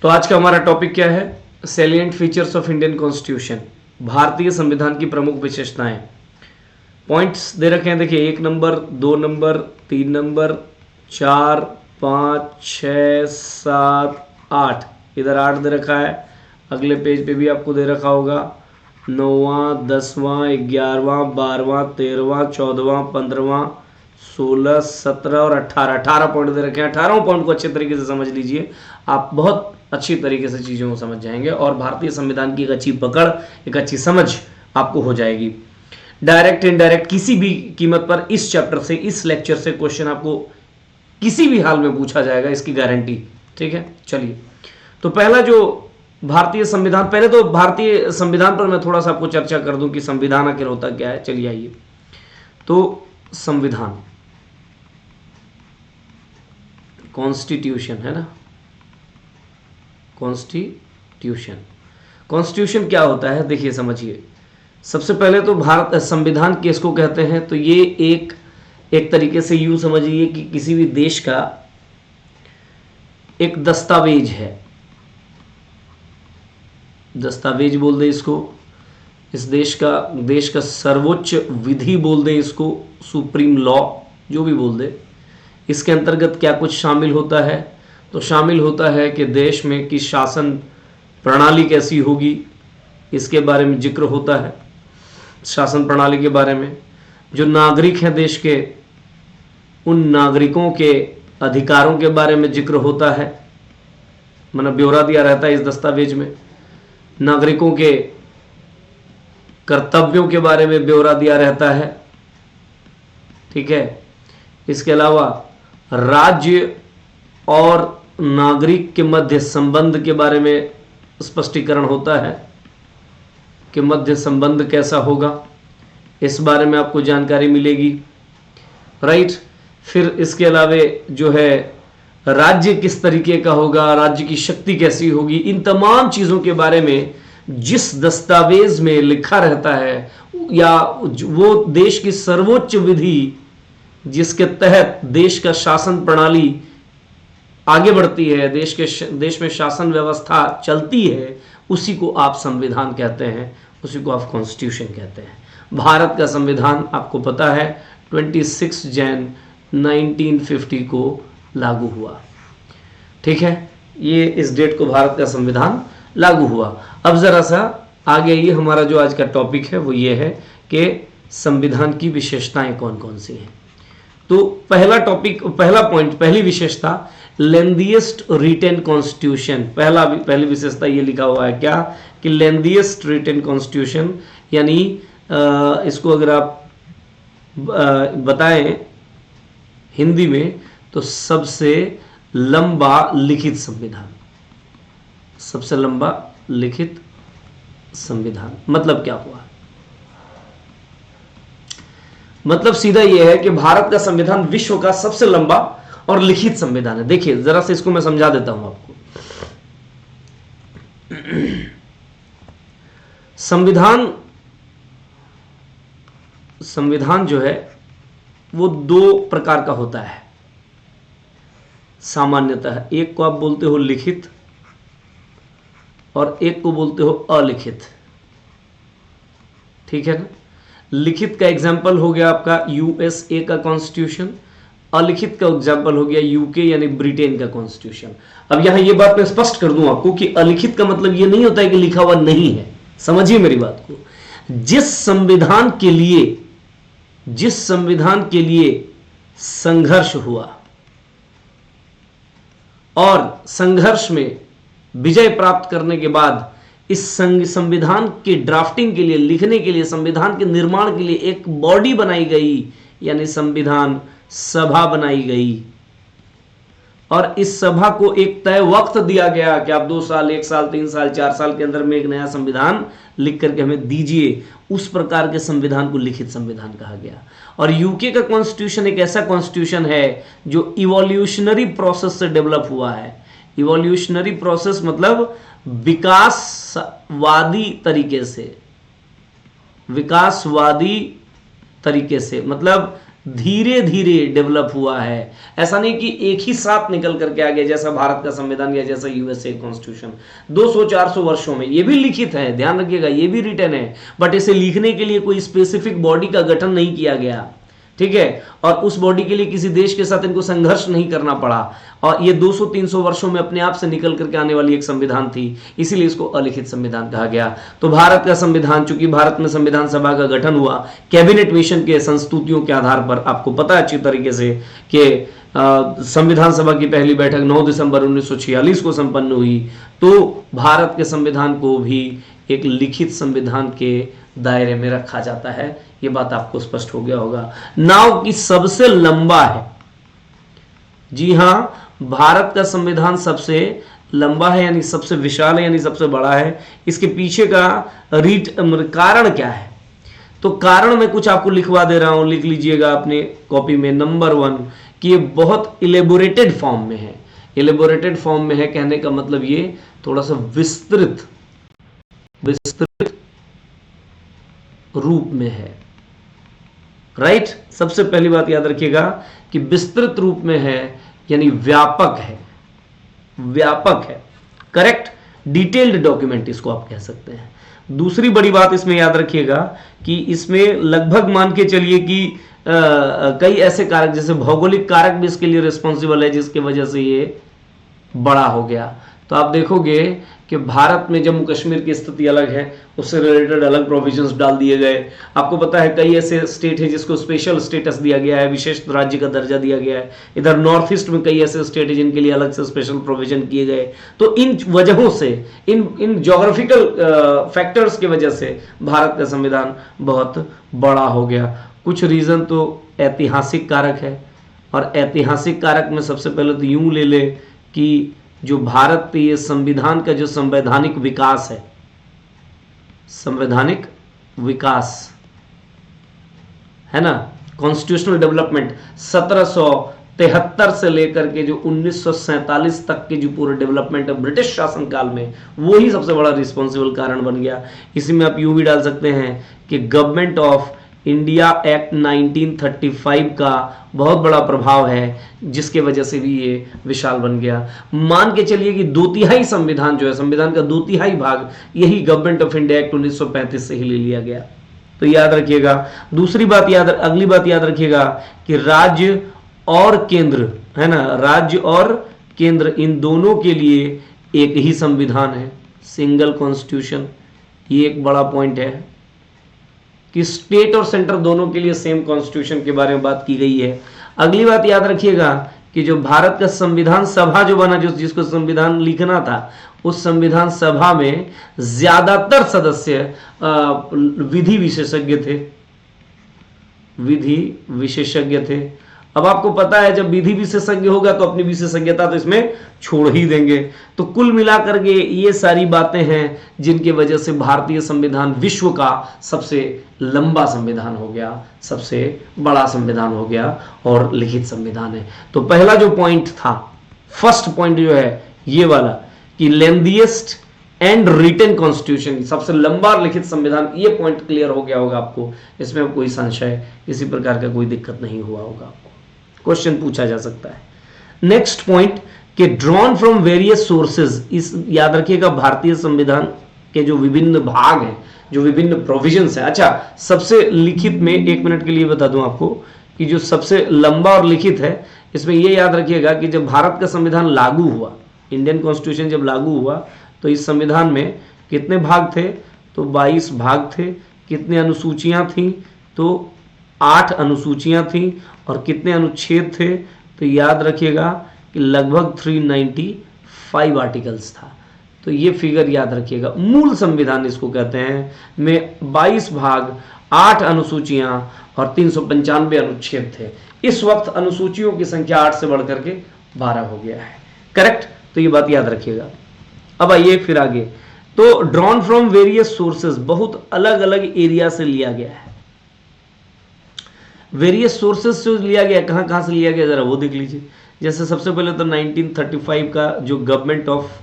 तो आज का हमारा टॉपिक क्या है? Salient features of Indian constitution, भारतीय संविधान की प्रमुख विशेषताएं। पॉइंट्स दे रखे हैं, देखिए 1 नंबर, 2 नंबर, 3 नंबर, 4, 5, 6, 7, 8, इधर 8 दे रखा है। अगले पेज पे भी आपको दे रखा होगा 9वां, 10वां, 11वां, 12वां, 13वां, 14वां, 15वां, 16, 17 और 18 पॉइंट दे रखे हैं। 18 पॉइंट को अच्छे तरीके से समझ लीजिए, आप बहुत अच्छी तरीके से चीज़ों को समझ जाएंगे और भारतीय संविधान की एक अच्छी पकड़, एक अच्छी समझ आपको हो जाएगी। डायरेक्ट इनडायरेक्ट किसी भी कीमत पर इस चैप्टर से, इस लेक्चर से क्वेश्चन आपको किसी भी हाल में पूछा जाएगा, इसकी गारंटी। ठीक है, चलिए। तो पहला जो भारतीय संविधान, पहले तो भारतीय संविधान पर मैं थोड़ा सा आपको चर्चा कर दूं कि संविधान आखिर होता क्या है। चलिए आइए। तो संविधान, कॉन्स्टिट्यूशन है ना, कॉन्स्टिट्यूशन, कॉन्स्टिट्यूशन क्या होता है? देखिए समझिए, सबसे पहले तो भारत संविधान किसको कहते हैं? तो ये एक तरीके से यूं समझिए कि किसी भी देश का एक दस्तावेज है, दस्तावेज बोल दे इसको। इस देश का सर्वोच्च विधि बोल दे इसको, सुप्रीम लॉ, जो भी बोल दे। इसके अंतर्गत क्या कुछ शामिल होता है? तो शामिल होता है कि देश में की शासन प्रणाली कैसी होगी, इसके बारे में जिक्र होता है। शासन प्रणाली के बारे में जो नागरिक हैं देश के, उन नागरिकों के अधिकारों के बारे में जिक्र होता है, मतलब ब्यौरा दिया रहता है इस दस्तावेज में। नागरिकों के कर्तव्यों के बारे में ब्यौरा दिया रहता है। ठीक है, इसके अलावा राज्य और नागरिक के मध्य संबंध के बारे में स्पष्टीकरण होता है कि मध्य संबंध कैसा होगा, इस बारे में आपको जानकारी मिलेगी। राइट। फिर इसके अलावा जो है राज्य किस तरीके का होगा, राज्य की शक्ति कैसी होगी, इन तमाम चीज़ों के बारे में जिस दस्तावेज में लिखा रहता है, या वो देश की सर्वोच्च विधि जिसके तहत देश का शासन प्रणाली आगे बढ़ती है, देश में शासन व्यवस्था चलती है, उसी को आप संविधान कहते हैं, उसी को आप कॉन्स्टिट्यूशन कहते हैं। भारत का संविधान आपको पता है 26 जैन 1950 को लागू हुआ। ठीक है, ये इस डेट को भारत का संविधान लागू हुआ। अब जरा सा आगे ये हमारा जो आज का टॉपिक है वो ये है कि संविधान की विशेषताएं कौन कौन सी हैं। तो पहला टॉपिक, पहला पॉइंट, पहली विशेषता, लेंथीएस्ट रिटेन कॉन्स्टिट्यूशन। पहली विशेषता ये लिखा हुआ है क्या कि लेंथीएस्ट रिटेन कॉन्स्टिट्यूशन, यानी इसको अगर आप बताएं हिंदी में तो सबसे लंबा लिखित संविधान, सबसे लंबा लिखित संविधान। मतलब क्या हुआ? मतलब सीधा यह है कि भारत का संविधान विश्व का सबसे लंबा और लिखित संविधान है। देखिए जरा से इसको मैं समझा देता हूं आपको। संविधान जो है वो 2 प्रकार का होता है सामान्यतः। एक को आप बोलते हो लिखित और एक को बोलते हो अलिखित। ठीक है ना? लिखित का एग्जाम्पल हो गया आपका यूएसए का कॉन्स्टिट्यूशन, अलिखित का एग्जाम्पल हो गया यूके यानी ब्रिटेन का कॉन्स्टिट्यूशन। अब यहां ये बात मैं स्पष्ट कर दूं आपको कि अलिखित का मतलब ये नहीं होता है कि लिखा हुआ नहीं है। समझिए मेरी बात को। जिस संविधान के लिए संघर्ष हुआ और संघर्ष में विजय प्राप्त करने के बाद इस संविधान के ड्राफ्टिंग के लिए, लिखने के लिए, संविधान के निर्माण के लिए एक बॉडी बनाई गई, यानी संविधान सभा बनाई गई। और इस सभा को एक तय वक्त दिया गया कि आप 2 साल, 1 साल, 3 साल, 4 साल के अंदर में एक नया संविधान लिख करके हमें दीजिए। उस प्रकार के संविधान को लिखित संविधान कहा गया। और यूके का कॉन्स्टिट्यूशन एक ऐसा कॉन्स्टिट्यूशन है जो इवोल्यूशनरी प्रोसेस से डेवलप हुआ है। इवोल्यूशनरी प्रोसेस मतलब विकासवादी तरीके से, मतलब धीरे धीरे डेवलप हुआ है। ऐसा नहीं कि एक ही साथ निकल करके आ गया, जैसा भारत का संविधान या जैसा यूएसए कॉन्स्टिट्यूशन 200-400 वर्षों में। ये भी लिखित है, ध्यान रखिएगा, ये भी रिटन है, बट इसे लिखने के लिए कोई स्पेसिफिक बॉडी का गठन नहीं किया गया, ठीक है। और उस बॉडी के लिए किसी देश के साथ इनको संघर्ष नहीं करना पड़ा, और ये 200-300 वर्षों में अपने आप से निकल करके आने वाली एक संविधान थी, इसीलिए इसको अलिखित संविधान कहा गया। तो भारत का संविधान, चूंकि भारत में संविधान सभा का गठन हुआ कैबिनेट मिशन के संस्तुतियों के आधार पर, आपको पता है अच्छी तरीके से कि संविधान सभा की पहली बैठक 9 दिसंबर 1946 को संपन्न हुई। तो भारत के संविधान को भी एक लिखित संविधान के दायरे में रखा जाता है। ये बात आपको स्पष्ट हो गया होगा। नाव की सबसे लंबा है, जी हां, भारत का संविधान सबसे लंबा है, यानी सबसे विशाल है, यानी सबसे बड़ा है। इसके पीछे का कारण क्या है? तो कारण मैं कुछ आपको लिखवा दे रहा हूं, लिख लीजिएगा अपने कॉपी में। नंबर 1 कि ये बहुत इलेबोरेटेड फॉर्म में है। इलेबोरेटेड फॉर्म में है कहने का मतलब ये थोड़ा सा विस्तृत रूप में है, राइट। सबसे पहली बात याद रखिएगा कि विस्तृत रूप में है, यानी व्यापक है, व्यापक है, करेक्ट। डिटेल्ड डॉक्यूमेंट इसको आप कह सकते हैं। दूसरी बड़ी बात इसमें याद रखिएगा कि इसमें लगभग मान के चलिए कि कई ऐसे कारक, जैसे भौगोलिक कारक भी इसके लिए रिस्पॉन्सिबल है, जिसकी वजह से ये बड़ा हो गया। तो आप देखोगे कि भारत में जम्मू कश्मीर की स्थिति अलग है, उससे रिलेटेड अलग प्रोविजंस डाल दिए गए। आपको पता है कई ऐसे स्टेट है जिसको स्पेशल स्टेटस दिया गया है, विशेष राज्य का दर्जा दिया गया है। इधर नॉर्थ ईस्ट में कई ऐसे स्टेट है जिनके लिए अलग से स्पेशल प्रोविजन किए गए। तो इन वजहों से, इन ज्योग्राफिकल फैक्टर्स की वजह से भारत का संविधान बहुत बड़ा हो गया। कुछ रीजन तो ऐतिहासिक कारक है, और ऐतिहासिक कारक में सबसे पहले तो यूं ले ले कि जो भारत के ये संविधान का जो संवैधानिक विकास है, संवैधानिक विकास है ना, कॉन्स्टिट्यूशनल डेवलपमेंट 1773 से लेकर के जो 1947 तक के जो पूरे डेवलपमेंट है ब्रिटिश शासनकाल में, वो ही सबसे बड़ा रिस्पॉन्सिबल कारण बन गया। इसी में आप यूं भी डाल सकते हैं कि गवर्नमेंट ऑफ इंडिया एक्ट 1935 का बहुत बड़ा प्रभाव है, जिसके वजह से भी ये विशाल बन गया। मान के चलिए कि 2/3 संविधान जो है, संविधान का 2/3 भाग यही गवर्नमेंट ऑफ इंडिया एक्ट 1935 से ही ले लिया गया। तो याद रखिएगा। दूसरी बात अगली बात याद रखिएगा कि राज्य और केंद्र, है ना, राज्य और केंद्र इन दोनों के लिए एक ही संविधान है, सिंगल कॉन्स्टिट्यूशन। ये एक बड़ा पॉइंट है कि स्टेट और सेंटर दोनों के लिए सेम कॉन्स्टिट्यूशन के बारे में बात की गई है। अगली बात याद रखिएगा कि जो भारत का संविधान सभा जो बना, जिसको संविधान लिखना था, उस संविधान सभा में ज्यादातर सदस्य विधि विशेषज्ञ थे, विधि विशेषज्ञ थे। अब आपको पता है जब विधि विशेषज्ञ होगा तो अपनी विशेषज्ञता तो इसमें छोड़ ही देंगे। तो कुल मिलाकर के ये सारी बातें हैं जिनकी वजह से भारतीय संविधान विश्व का सबसे लंबा संविधान हो गया, सबसे बड़ा संविधान हो गया और लिखित संविधान है। तो पहला जो पॉइंट था, फर्स्ट पॉइंट जो है ये वाला कि लेंथीएस्ट एंड रिटन कॉन्स्टिट्यूशन, सबसे लंबा लिखित संविधान, ये पॉइंट क्लियर हो गया होगा आपको। इसमें कोई संशय, किसी प्रकार का कोई दिक्कत नहीं हुआ होगा आपको, क्वेश्चन पूछा जा सकता है। नेक्स्ट पॉइंट कि ड्रॉन फ्रॉम वेरियस सोर्सेज, इस याद रखिएगा भारतीय संविधान के जो विभिन्न भाग हैं, जो विभिन्न प्रोविजंस हैं। अच्छा, सबसे लिखित में 1 मिनट के लिए बता दूं आपको कि जो सबसे लंबा और लिखित है, इसमें यह याद रखिएगा कि जब भारत का संविधान लागू हुआ, इंडियन कॉन्स्टिट्यूशन जब लागू हुआ, तो इस संविधान में कितने भाग थे? तो 22 भाग थे। कितने अनुसूचियां थी? तो 8 अनुसूचियां थी। और कितने अनुच्छेद थे? तो याद रखिएगा कि लगभग 395 आर्टिकल्स था। तो ये फिगर याद रखिएगा। मूल संविधान इसको कहते हैं, में 22 भाग, 8 अनुसूचियां और 395 अनुच्छेद थे। इस वक्त अनुसूचियों की संख्या 8 से बढ़कर के 12 हो गया है, करेक्ट। तो ये बात याद रखिएगा। अब आइए फिर आगे। तो ड्रॉन फ्रॉम वेरियस सोर्सेज, बहुत अलग अलग एरिया से लिया गया है। वेरियस सोर्सेज से लिया गया, कहां कहां से लिया गया जरा वो देख लीजिए। जैसे सबसे पहले तो 1935 का जो गवर्नमेंट ऑफ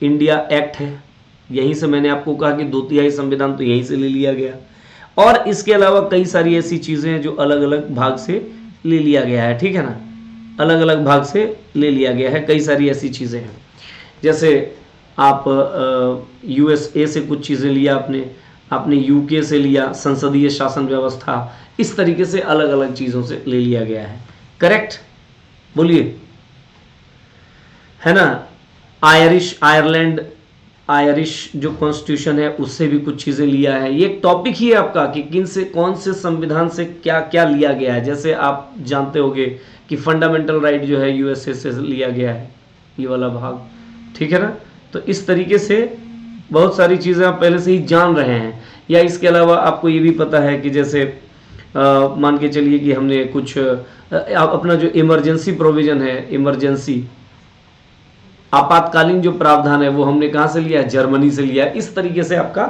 इंडिया एक्ट है, यहीं से मैंने आपको कहा कि 2/3 संविधान तो यहीं से ले लिया गया। और इसके अलावा कई सारी ऐसी चीजें हैं जो अलग अलग भाग से ले लिया गया है, ठीक है ना, अलग अलग भाग से ले लिया गया है, कई सारी ऐसी चीजें हैं। जैसे आप यूएसए से कुछ चीजें लिया आपने यूके से लिया, संसदीय शासन व्यवस्था, इस तरीके से अलग अलग चीजों से ले लिया गया है। करेक्ट, बोलिए, है ना। आयरिश जो कॉन्स्टिट्यूशन है उससे भी कुछ चीजें लिया है। ये एक टॉपिक ही है आपका कि किन से कौन से संविधान से क्या क्या लिया गया है। जैसे आप जानते होंगे कि फंडामेंटल राइट जो है यूएसए से लिया गया है, ये वाला भाग, ठीक है ना। तो इस तरीके से बहुत सारी चीजें आप पहले से ही जान रहे हैं। या इसके अलावा आपको ये भी पता है कि जैसे मान के चलिए कि हमने कुछ अपना जो इमरजेंसी प्रोविजन है, इमरजेंसी आपातकालीन जो प्रावधान है वो हमने कहाँ से लिया है, जर्मनी से लिया है। इस तरीके से आपका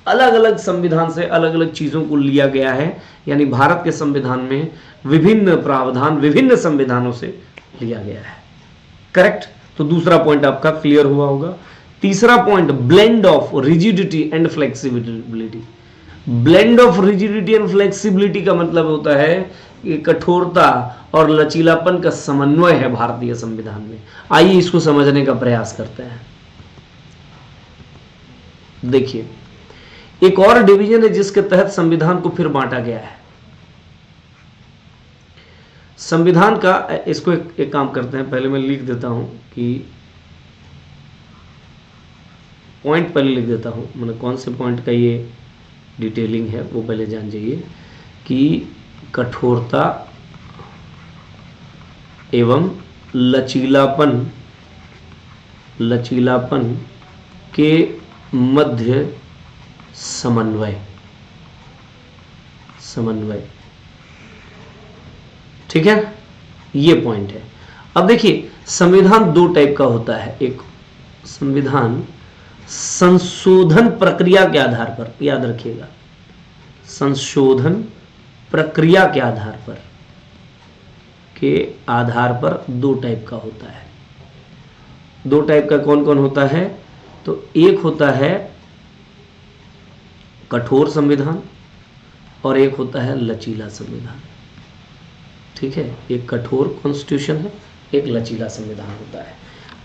अलग अलग संविधान से अलग अलग चीजों को लिया गया है। यानी भारत के संविधान में विभिन्न प्रावधान विभिन्न संविधानों से लिया गया है। करेक्ट, तो दूसरा पॉइंट आपका क्लियर हुआ होगा। तीसरा point, blend of rigidity and flexibility. Blend of rigidity and flexibility का मतलब होता है कि कठोरता और लचीलापन का समन्वय है भारतीय संविधान में। आइए इसको समझने का प्रयास करते हैं। देखिए, एक और डिवीजन है जिसके तहत संविधान को फिर बांटा गया है। संविधान का, इसको एक काम करते हैं, पहले मैं लिख देता हूं कि पॉइंट पहले लिख देता हूं, मतलब कौन से पॉइंट का ये डिटेलिंग है वो पहले जान जाइए कि कठोरता एवं लचीलापन के मध्य समन्वय, ठीक है, ये पॉइंट है। अब देखिए, संविधान दो टाइप का होता है। एक संविधान संशोधन प्रक्रिया के आधार पर, याद रखिएगा, संशोधन प्रक्रिया के आधार पर दो टाइप का होता है। दो टाइप का कौन कौन होता है? तो एक होता है कठोर संविधान और एक होता है लचीला संविधान, ठीक है। एक कठोर कॉन्स्टिट्यूशन है, एक लचीला संविधान होता है।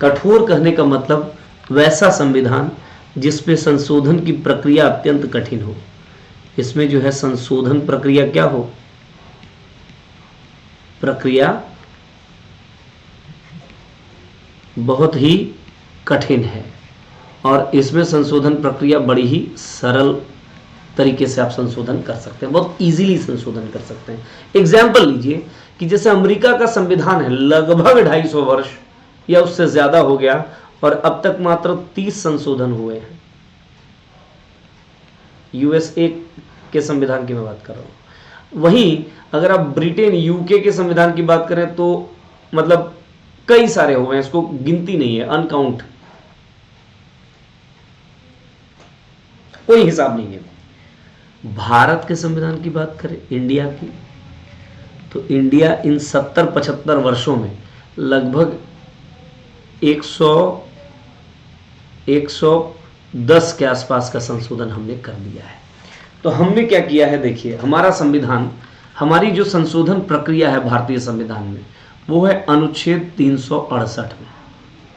कठोर कहने का मतलब वैसा संविधान जिसपे संशोधन की प्रक्रिया अत्यंत कठिन हो। इसमें जो है संशोधन प्रक्रिया क्या हो, प्रक्रिया बहुत ही कठिन है और इसमें संशोधन प्रक्रिया बड़ी ही सरल तरीके से आप संशोधन कर सकते हैं, बहुत इजीली संशोधन कर सकते हैं। एग्जाम्पल लीजिए कि जैसे अमेरिका का संविधान है, लगभग 250 वर्ष या उससे ज्यादा हो गया और अब तक मात्र 30 संशोधन हुए हैं। यूएसए के संविधान की मैं बात कर रहा हूं। वहीं अगर आप ब्रिटेन, यूके के संविधान की बात करें तो मतलब कई सारे हुए हैं, इसको गिनती नहीं है, अनकाउंट, कोई हिसाब नहीं है। भारत के संविधान की बात करें, इंडिया की, तो इंडिया इन 70-75 वर्षों में लगभग 110 के आसपास का संशोधन हमने कर दिया है। तो हमने क्या किया है, देखिए, हमारा संविधान, हमारी जो संशोधन प्रक्रिया है भारतीय संविधान में, वो है अनुच्छेद 368 में।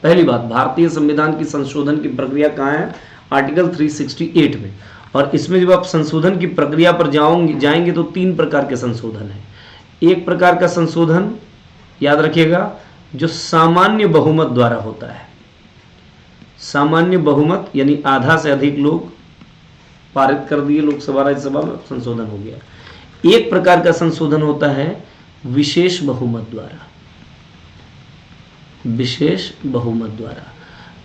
पहली बात, भारतीय संविधान की संशोधन की प्रक्रिया कहाँ है? आर्टिकल 368 में। और इसमें जब आप संशोधन की प्रक्रिया पर जाएंगे तो 3 प्रकार के संशोधन है। एक प्रकार का संशोधन, याद रखिएगा, जो सामान्य बहुमत द्वारा होता है। सामान्य बहुमत यानी आधा से अधिक लोग पारित कर दिए लोकसभा राज्यसभा में, संशोधन हो गया। एक प्रकार का संशोधन होता है विशेष बहुमत द्वारा, विशेष बहुमत द्वारा।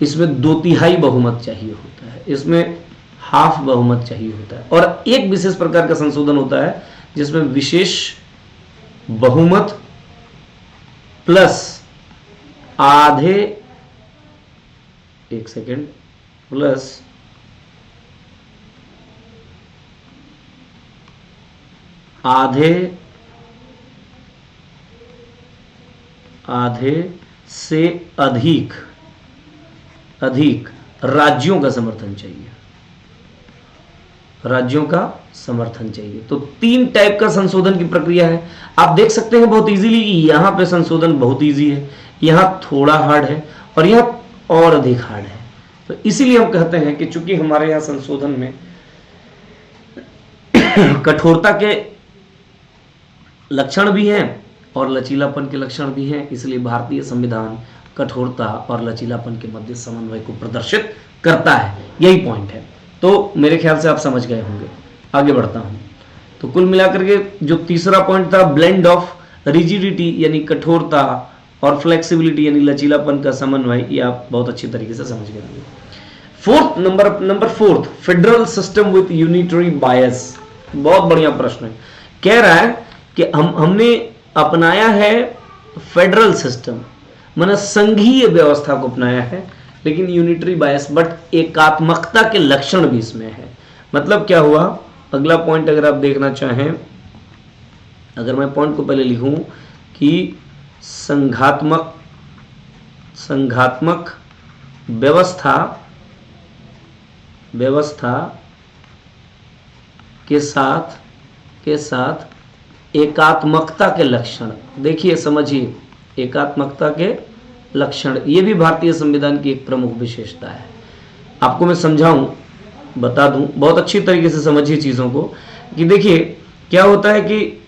इसमें 2/3 बहुमत चाहिए होता है, इसमें हाफ बहुमत चाहिए होता है। और एक विशेष प्रकार का संशोधन होता है जिसमें विशेष बहुमत प्लस आधे, एक सेकेंड, प्लस आधे से अधिक राज्यों का समर्थन चाहिए। राज्यों का समर्थन चाहिए। तो 3 टाइप का संशोधन की प्रक्रिया है। आप देख सकते हैं बहुत इजीली कि यहाँ पे संशोधन बहुत इजी है, यहाँ थोड़ा हार्ड है और यहाँ और अधिक हार्ड है। तो इसीलिए हम कहते हैं कि चूंकि हमारे यहाँ संशोधन में कठोरता के लक्षण भी हैं और लचीलापन के लक्षण भी हैं, इसलिए भारतीय संविधान कठोरता और लचीलापन के मध्य समन्वय को प्रदर्शित करता है। यही पॉइंट है। तो मेरे ख्याल से आप समझ गए होंगे। आगे बढ़ता हूं। तो कुल मिलाकर के जो तीसरा पॉइंट था, ब्लेंड ऑफ रिजिडिटी यानी कठोरता और फ्लेक्सिबिलिटी यानी लचीलापन का समन्वय, ये आप बहुत अच्छी तरीके से समझ गए होंगे। Fourth number fourth, federal system with unitary बायस। बहुत बढ़िया प्रश्न है। कह रहा है कि हमने अपनाया है फेडरल सिस्टम, माना संघीय व्यवस्था को अपनाया है, लेकिन यूनिटरी बायस, बट एकात्मकता के लक्षण भी इसमें है। मतलब क्या हुआ, अगला पॉइंट अगर आप देखना चाहें, अगर मैं पॉइंट को पहले लिखूं कि संघात्मक व्यवस्था के साथ एकात्मकता के लक्षण। देखिए समझिए, एकात्मकता के लक्षण, ये भी भारतीय संविधान की एक प्रमुख विशेषता है। आपको मैं समझाऊं, बता दूं, बहुत अच्छी तरीके से समझिए चीजों को कि देखिए क्या होता है कि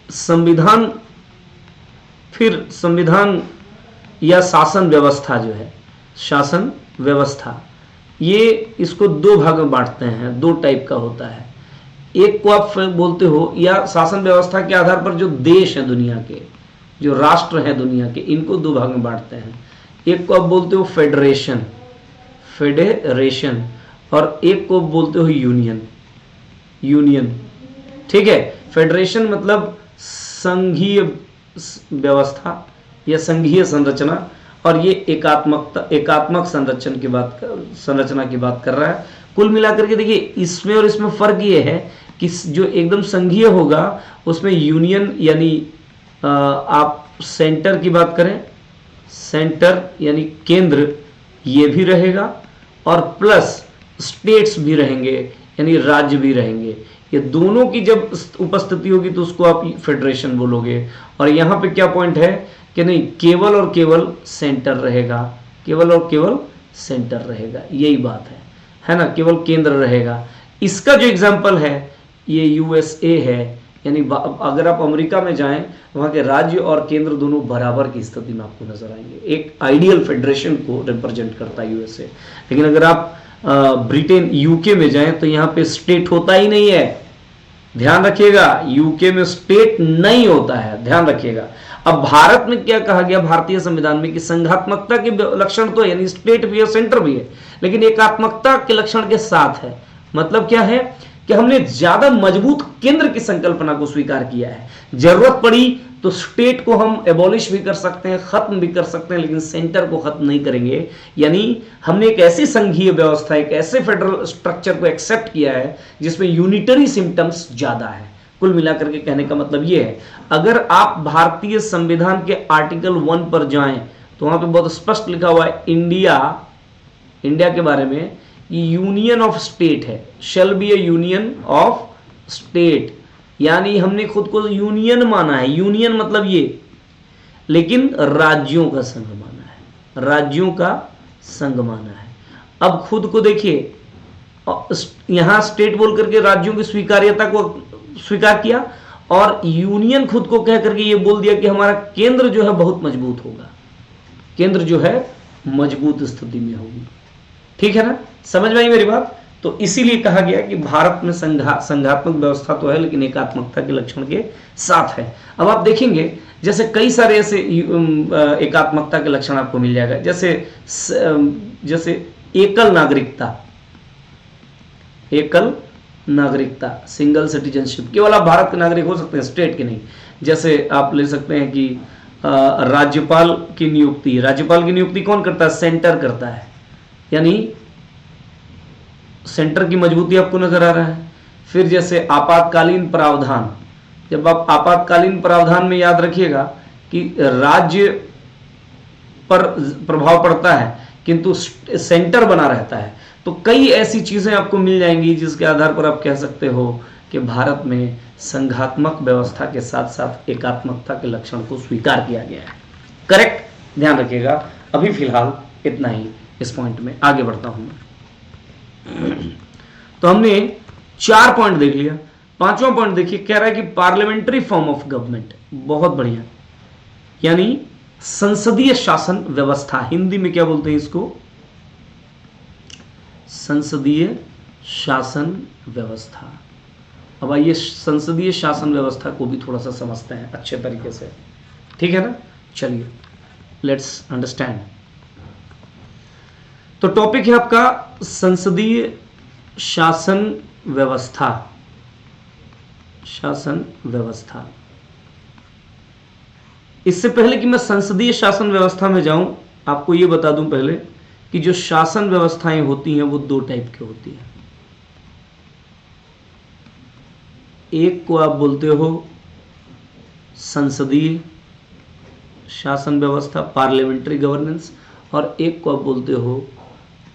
संविधान या शासन व्यवस्था जो है, शासन व्यवस्था, ये इसको 2 भाग में बांटते हैं, 2 टाइप का होता है। एक को आप बोलते हो, या शासन व्यवस्था के आधार पर जो देश है दुनिया के, जो राष्ट्र है दुनिया के, इनको 2 भाग में बांटते हैं। एक को आप बोलते हो फेडरेशन, और एक को बोलते हो यूनियन। ठीक है। फेडरेशन मतलब संघीय व्यवस्था या संघीय संरचना, और ये एकात्मक संरचना की बात कर रहा है। कुल मिलाकर के देखिए इसमें और इसमें फर्क ये है कि जो एकदम संघीय होगा उसमें यूनियन यानी आप सेंटर की बात करें, सेंटर यानी केंद्र, ये भी रहेगा, और प्लस स्टेट्स भी रहेंगे यानी राज्य भी रहेंगे। ये दोनों की जब उपस्थिति होगी तो उसको आप फेडरेशन बोलोगे। और यहाँ पे क्या पॉइंट है कि नहीं, केवल और केवल सेंटर रहेगा, यही बात है ना, केवल केंद्र रहेगा। इसका जो एग्जाम्पल है ये यूएसए है, यानी अगर आप अमेरिका में जाएं, वहां के राज्य और केंद्र दोनों बराबर की स्थिति में आपको नजर आएंगे। एक आइडियल फेडरेशन को रिप्रेजेंट करता है यूएसए। लेकिन अगर आप ब्रिटेन यूके में जाएं तो यहाँ पे स्टेट होता ही नहीं है, ध्यान रखिएगा, यूके में स्टेट नहीं होता है, ध्यान रखिएगा। अब भारत में क्या कहा गया भारतीय संविधान में कि संघात्मकता के लक्षण तो यानी स्टेट भी है, सेंटर भी है, लेकिन एकात्मकता के लक्षण के साथ है। मतलब क्या है कि हमने ज्यादा मजबूत केंद्र की संकल्पना को स्वीकार किया है। जरूरत पड़ी तो स्टेट को हम एबॉलिश भी कर सकते हैं, खत्म भी कर सकते हैं, लेकिन सेंटर को खत्म नहीं करेंगे। यानी हमने एक ऐसी संघीय व्यवस्था, एक ऐसे फेडरल स्ट्रक्चर को एक्सेप्ट किया है जिसमें यूनिटरी सिम्टम्स ज्यादा है। कुल मिलाकर के कहने का मतलब यह है, अगर आप भारतीय संविधान के आर्टिकल 1 पर जाएं तो वहां पे बहुत स्पष्ट लिखा हुआ है इंडिया के बारे में, यूनियन ऑफ स्टेट है, shall be A union of state, यानी हमने खुद को यूनियन माना है। यूनियन मतलब ये, लेकिन राज्यों का संघ माना है, अब खुद को देखिए, यहां स्टेट बोल करके राज्यों की स्वीकार्यता को स्वीकार किया, और यूनियन खुद को कह करके ये बोल दिया कि हमारा केंद्र जो है बहुत मजबूत होगा, केंद्र जो है मजबूत स्थिति में होगी। ठीक है ना, समझ में आई मेरी बात। तो इसीलिए कहा गया कि भारत में संघात्मक व्यवस्था तो है लेकिन एकात्मकता के लक्षण के साथ है। अब आप देखेंगे जैसे कई सारे ऐसे एकात्मकता के लक्षण आपको मिल जाएगा, जैसे एकल नागरिकता, सिंगल सिटीजनशिप, केवल आप भारत के नागरिक हो सकते हैं, स्टेट के नहीं। जैसे आप ले सकते हैं कि राज्यपाल की नियुक्ति कौन करता है, सेंटर करता है, यानी सेंटर की मजबूती आपको नजर आ रहा है। फिर जैसे आपातकालीन प्रावधान, जब आप आपातकालीन प्रावधान में याद रखिएगा कि राज्य पर प्रभाव पड़ता है किंतु सेंटर बना रहता है, तो कई ऐसी चीजें आपको मिल जाएंगी जिसके आधार पर आप कह सकते हो कि भारत में संघात्मक व्यवस्था के साथ साथ एकात्मकता के लक्षण को स्वीकार किया गया है। करेक्ट, ध्यान रखिएगा। अभी फिलहाल इतना ही इस पॉइंट में, आगे बढ़ता हूं मैं। तो हमने 4 पॉइंट देख लिया। 5वां पॉइंट देखिए, कह रहा है कि पार्लियामेंट्री फॉर्म ऑफ गवर्नमेंट, बहुत बढ़िया, यानी संसदीय शासन व्यवस्था। हिंदी में क्या बोलते हैं इसको? संसदीय शासन व्यवस्था। अब आइए संसदीय शासन व्यवस्था को भी थोड़ा सा समझते हैं अच्छे तरीके से, ठीक है ना? चलिए, लेट्स अंडरस्टैंड। तो टॉपिक है आपका संसदीय शासन व्यवस्था। शासन व्यवस्था। इससे पहले कि मैं संसदीय शासन व्यवस्था में जाऊं, आपको यह बता दूं पहले कि जो शासन व्यवस्थाएं होती हैं वो 2 टाइप की होती हैं। एक को आप बोलते हो संसदीय शासन व्यवस्था, पार्लियामेंट्री गवर्नेंस, और एक को आप बोलते हो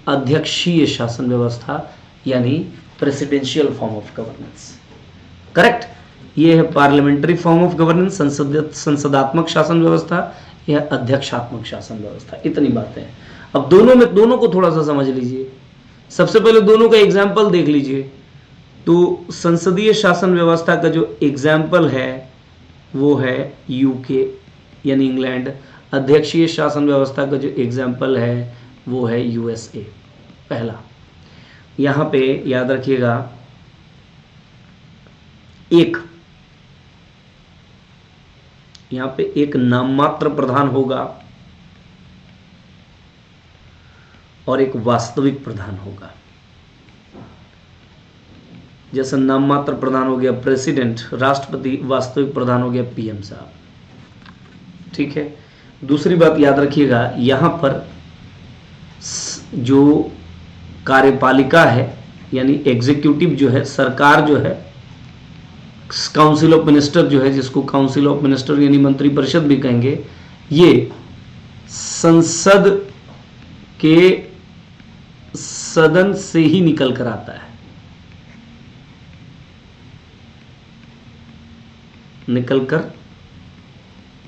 अध्यक्षीय शासन व्यवस्था, यानी presidential form of governance. Correct, ये है पार्लियामेंट्री फॉर्म ऑफ गवर्नेंस, संसदात्मक शासन व्यवस्था, यह अध्यक्षात्मक शासन व्यवस्था। इतनी बातें हैं। अब दोनों को थोड़ा सा समझ लीजिए। सबसे पहले दोनों का एग्जाम्पल देख लीजिए। तो संसदीय शासन व्यवस्था का जो एग्जाम्पल है वो है यूके यानी इंग्लैंड। अध्यक्षीय शासन व्यवस्था का जो एग्जाम्पल है वो है यूएसए। पहला, यहां पे याद रखिएगा, यहां पे एक नाममात्र प्रधान होगा और एक वास्तविक प्रधान होगा। जैसे नाममात्र प्रधान हो गया प्रेसिडेंट, राष्ट्रपति, वास्तविक प्रधान हो गया पीएम साहब। ठीक है। दूसरी बात याद रखिएगा, यहां पर जो कार्यपालिका है यानी एग्जीक्यूटिव जो है, सरकार जो है, काउंसिल ऑफ मिनिस्टर जो है, जिसको काउंसिल ऑफ मिनिस्टर यानी मंत्रिपरिषद भी कहेंगे, ये संसद के सदन से ही निकल कर आता है, निकल कर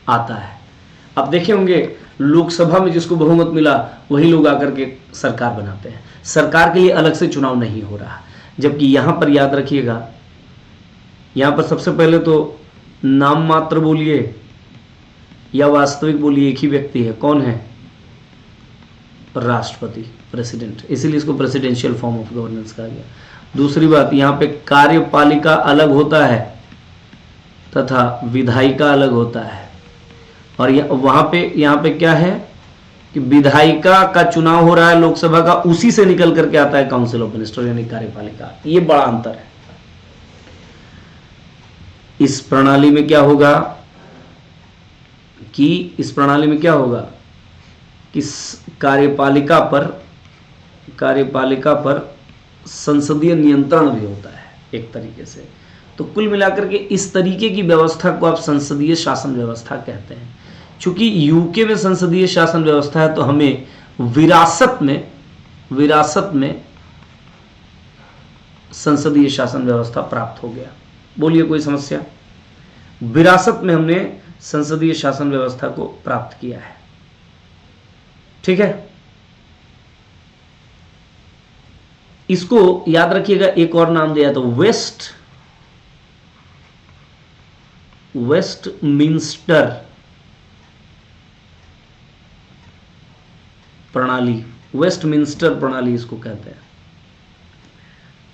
आता है। आप देखे होंगे लोकसभा में जिसको बहुमत मिला वही लोग आकर के सरकार बनाते हैं। सरकार के लिए अलग से चुनाव नहीं हो रहा। जबकि यहां पर याद रखिएगा, यहां पर सबसे पहले तो नाम मात्र बोलिए या वास्तविक बोलिए, एक ही व्यक्ति है। कौन है? राष्ट्रपति, प्रेसिडेंट। इसीलिए इसको प्रेसिडेंशियल फॉर्म ऑफ गवर्नेंस कहा गया। दूसरी बात, यहां पे कार्यपालिका अलग होता है तथा विधायिका अलग होता है। और वहां पे यहां पे क्या है कि विधायिका का चुनाव हो रहा है लोकसभा का, उसी से निकल करके आता है काउंसिल ऑफ मिनिस्टर यानी कार्यपालिका। ये बड़ा अंतर है। इस प्रणाली में क्या होगा कि कार्यपालिका पर संसदीय नियंत्रण भी होता है एक तरीके से। तो कुल मिलाकर के इस तरीके की व्यवस्था को आप संसदीय शासन व्यवस्था कहते हैं। चूंकि यूके में संसदीय शासन व्यवस्था है तो हमें विरासत में संसदीय शासन व्यवस्था प्राप्त हो गया। बोलिए कोई समस्या? विरासत में हमने संसदीय शासन व्यवस्था को प्राप्त किया है। ठीक है। इसको याद रखिएगा, एक और नाम दिया तो वेस्टमिंस्टर प्रणाली, वेस्टमिंस्टर प्रणाली इसको कहते हैं।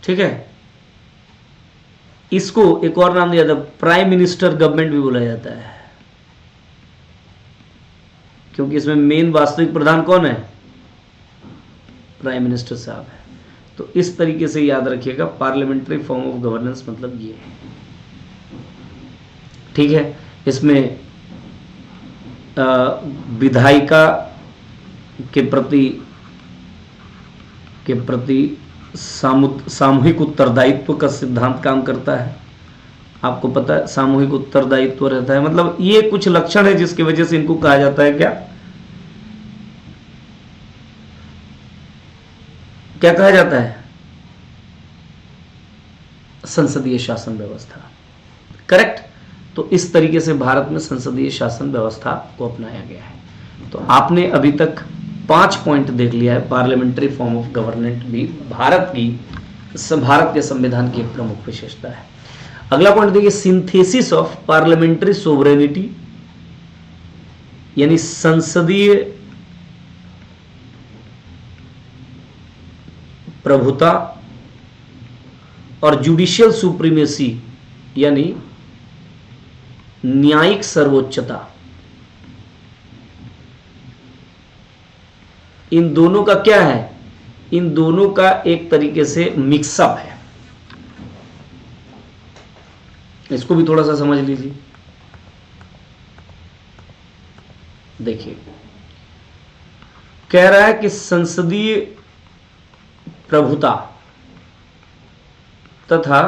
ठीक है। इसको एक और नाम दिया था, प्राइम मिनिस्टर गवर्नमेंट भी बोला जाता है, क्योंकि इसमें मेन वास्तविक प्रधान कौन है? प्राइम मिनिस्टर साहब है। तो इस तरीके से याद रखिएगा, पार्लियामेंट्री फॉर्म ऑफ गवर्नेंस मतलब ये है। ठीक है। इसमें विधायिका के प्रति सामूहिक उत्तरदायित्व का सिद्धांत काम करता है। आपको पता है सामूहिक उत्तरदायित्व रहता है, मतलब ये कुछ लक्षण है जिसकी वजह से इनको कहा जाता है क्या? क्या कहा जाता है? संसदीय शासन व्यवस्था। करेक्ट। तो इस तरीके से भारत में संसदीय शासन व्यवस्था को अपनाया गया है। तो आपने अभी तक 5 पॉइंट देख लिया है। पार्लियामेंट्री फॉर्म ऑफ गवर्नमेंट भी भारत के संविधान की एक प्रमुख विशेषता है। अगला पॉइंट देखिए, सिंथेसिस ऑफ पार्लियामेंट्री सोवरेनिटी, यानी संसदीय प्रभुता और जुडिशियल सुप्रीमेसी, यानी न्यायिक सर्वोच्चता, इन दोनों का क्या है? इन दोनों का एक तरीके से मिक्सअप है। इसको भी थोड़ा सा समझ लीजिए। देखिए, कह रहा है कि संसदीय प्रभुता तथा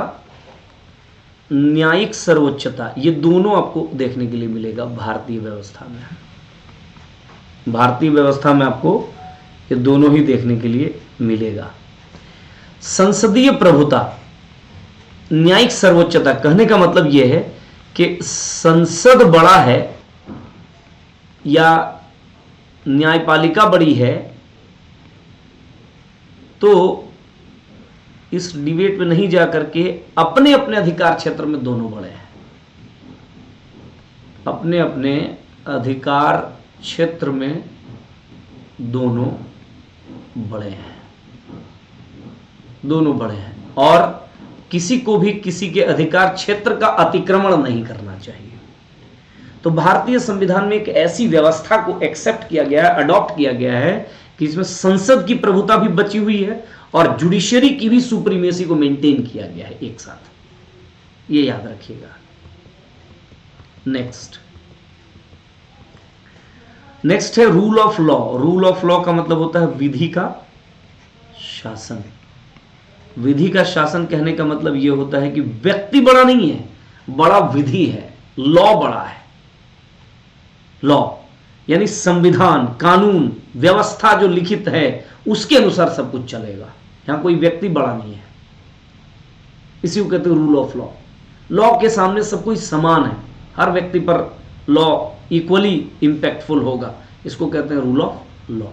न्यायिक सर्वोच्चता, ये दोनों आपको देखने के लिए मिलेगा भारतीय व्यवस्था में। भारतीय व्यवस्था में आपको ये दोनों ही देखने के लिए मिलेगा। संसदीय प्रभुता, न्यायिक सर्वोच्चता, कहने का मतलब यह है कि संसद बड़ा है या न्यायपालिका बड़ी है, तो इस डिबेट में नहीं जाकर के अपने अपने अधिकार क्षेत्र में दोनों बड़े हैं। अपने अपने अधिकार क्षेत्र में दोनों बड़े हैं, दोनों बड़े हैं, और किसी को भी किसी के अधिकार क्षेत्र का अतिक्रमण नहीं करना चाहिए। तो भारतीय संविधान में एक ऐसी व्यवस्था को एक्सेप्ट किया गया है, अडॉप्ट किया गया है कि इसमें संसद की प्रभुता भी बची हुई है और जुडिशरी की भी सुप्रीमेसी को मेंटेन किया गया है एक साथ। ये याद रखिएगा। नेक्स्ट है rule of law. Rule of law का मतलब होता है विधि का शासन। विधि का शासन कहने का मतलब यह होता है कि व्यक्ति बड़ा नहीं है, बड़ा विधि है, लॉ बड़ा है। लॉ यानी संविधान, कानून, व्यवस्था जो लिखित है उसके अनुसार सब कुछ चलेगा। यहां कोई व्यक्ति बड़ा नहीं है, इसी को कहते हैं रूल ऑफ लॉ। लॉ के सामने सब कुछ समान है, हर व्यक्ति पर लॉ इक्वली इंपैक्टफुल होगा, इसको कहते हैं रूल ऑफ लॉ।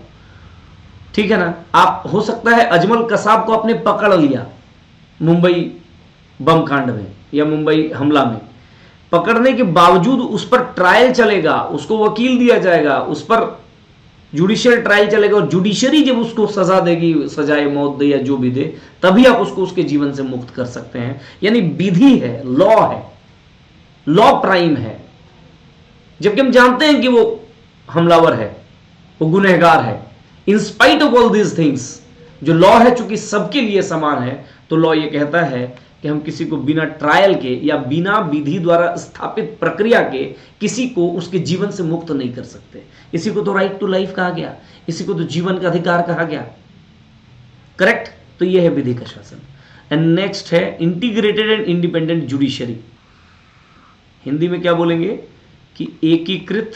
ठीक है ना। आप हो सकता है अजमल कसाब को आपने पकड़ लिया मुंबई बम कांड में या मुंबई हमला में, पकड़ने के बावजूद उस पर ट्रायल चलेगा, उसको वकील दिया जाएगा, उस पर जुडिशियल ट्रायल चलेगा, और जुडिशरी जब उसको सजा देगी, सजाए मौत दे या जो भी दे, तभी आप उसको उसके जीवन से मुक्त कर सकते हैं। यानी विधि है, लॉ है, लॉ प्राइम है। जबकि हम जानते हैं कि वो हमलावर है, वो गुनहगार है, in spite of all these things जो लॉ है चूंकि सबके लिए समान है, तो लॉ ये कहता है कि हम किसी को बिना ट्रायल के या बिना विधि द्वारा स्थापित प्रक्रिया के किसी को उसके जीवन से मुक्त नहीं कर सकते। इसी को तो राइट टू लाइफ कहा गया, इसी को तो जीवन का अधिकार कहा गया। करेक्ट। तो यह है विधि का शासन। एंड नेक्स्ट है integrated and independent judiciary. Hindi में क्या बोलेंगे कि एकीकृत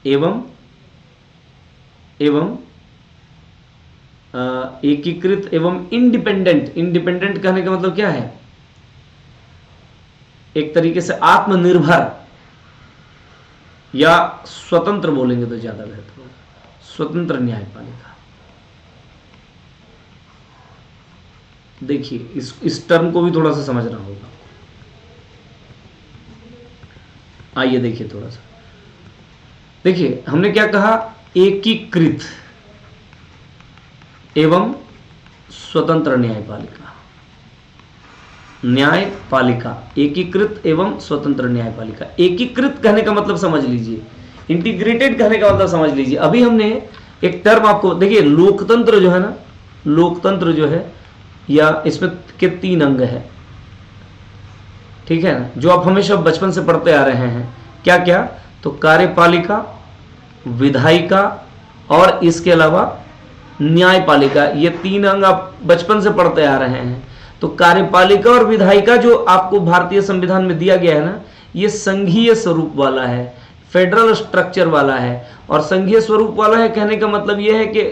एवं एकीकृत एवं इंडिपेंडेंट। इंडिपेंडेंट कहने का मतलब क्या है? एक तरीके से आत्मनिर्भर या स्वतंत्र बोलेंगे तो ज्यादा बेहतर होगा, स्वतंत्र न्यायपालिका। देखिए इस टर्म को भी थोड़ा सा समझना होगा। आइए देखिए थोड़ा सा, देखिए हमने क्या कहा, एकीकृत एवं स्वतंत्र न्यायपालिका। न्यायपालिका एकीकृत एवं स्वतंत्र न्यायपालिका। एकीकृत कहने का मतलब समझ लीजिए, इंटीग्रेटेड कहने का मतलब समझ लीजिए। अभी हमने एक टर्म आपको देखिए, लोकतंत्र जो है ना, लोकतंत्र जो है या इसमें के 3 अंग है, ठीक है ना, जो आप हमेशा बचपन से पढ़ते आ रहे हैं। क्या क्या? तो कार्यपालिका, विधायिका और इसके अलावा न्यायपालिका। ये 3 अंग आप बचपन से पढ़ते आ रहे हैं। तो कार्यपालिका और विधायिका जो आपको भारतीय संविधान में दिया गया है ना, ये संघीय स्वरूप वाला है, फेडरल स्ट्रक्चर वाला है और संघीय स्वरूप वाला है। कहने का मतलब यह है कि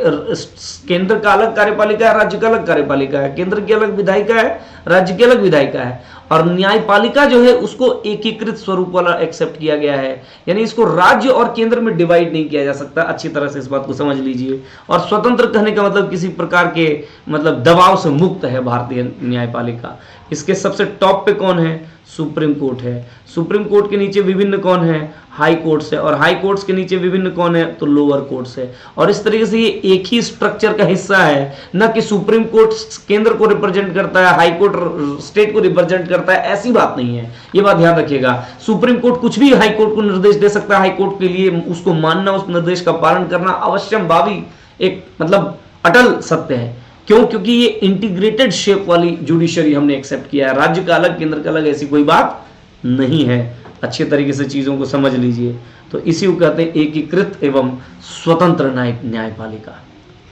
केंद्र का अलग कार्यपालिका है, राज्य का अलग कार्यपालिका है, केंद्र की अलग विधायिका है, राज्य की अलग विधायिका है, और न्यायपालिका जो है उसको एकीकृत स्वरूप वाला एक्सेप्ट किया गया है, यानी इसको राज्य और केंद्र में डिवाइड नहीं किया जा सकता। अच्छी तरह से इस बात को समझ लीजिए। और स्वतंत्र कहने का मतलब किसी प्रकार के मतलब दबाव से मुक्त है भारतीय न्यायपालिका। इसके सबसे टॉप पे कौन है? सुप्रीम कोर्ट है। सुप्रीम कोर्ट के नीचे विभिन्न कौन है? हाई कोर्ट्स है। और हाई कोर्ट्स के नीचे विभिन्न कौन है? तो लोअर कोर्ट्स है। और इस तरीके से ये एक ही स्ट्रक्चर का हिस्सा है, न कि सुप्रीम कोर्ट केंद्र को रिप्रेजेंट करता है, हाई कोर्ट स्टेट को रिप्रेजेंट करता है, ऐसी बात नहीं है। ये बात ध्यान रखिएगा। सुप्रीम कोर्ट कुछ भी हाई कोर्ट को निर्देश दे सकता है, हाई कोर्ट के लिए उसको मानना, उस निर्देश का पालन करना अवश्यम भावी एक मतलब अटल सत्य है। क्यों? क्योंकि ये इंटीग्रेटेड शेप वाली जुडिशरी हमने एक्सेप्ट किया है, राज्य का अलग केंद्र का अलग, ऐसी कोई बात नहीं है। अच्छे तरीके से चीजों को समझ लीजिए। तो इसी को कहते हैं एकीकृत एवं स्वतंत्र न्यायपालिका।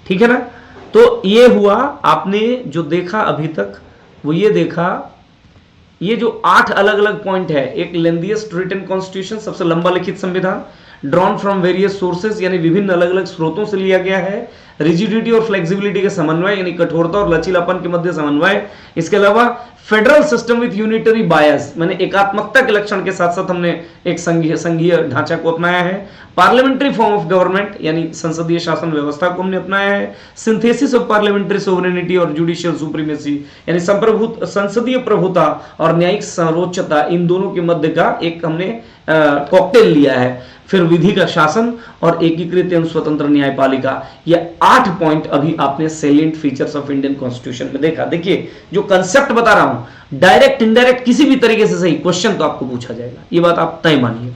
ठीक है ना? तो ये हुआ, आपने जो देखा अभी तक वो ये देखा, ये जो 8 अलग अलग पॉइंट है। एक लेंदिएस्ट रिटन कॉन्स्टिट्यूशन, सबसे लंबा लिखित संविधान, ड्रॉन फ्रॉम वेरियस सोर्सेज यानी विभिन्न अलग अलग स्रोतों से लिया गया है। रिजिडिटी और फ्लेक्सिबिलिटी के समन्वय यानी कठोरता और लचीलापन के मध्य समन्वय। इसके अलावा फेडरल सिस्टम विथ यूनिटरी बायस, मैंने एकात्मकता के लक्षण के साथ साथ हमने एक संघीय ढांचा को अपनाया है। पार्लियामेंट्री फॉर्म ऑफ गवर्नमेंट यानी संसदीय शासन व्यवस्था को हमने अपनाया है। सिंथेसिस ऑफ पार्लियामेंट्री सोवरेनिटी और जुडिशियल सुप्रीमेसी यानी संसदीय प्रभुता और न्यायिक सर्वोच्चता, इन दोनों के मध्य का एक हमने कॉकटेल लिया है। फिर विधि का शासन और एकीकृत एवं स्वतंत्र न्यायपालिका। ये 8 पॉइंट अभी आपने salient features of Indian constitution में देखा। देखिए जो कंसेप्ट बता रहा हूं, डायरेक्ट इनडायरेक्ट किसी भी तरीके से सही क्वेश्चन तो आपको पूछा जाएगा, ये बात आप तय मानिए।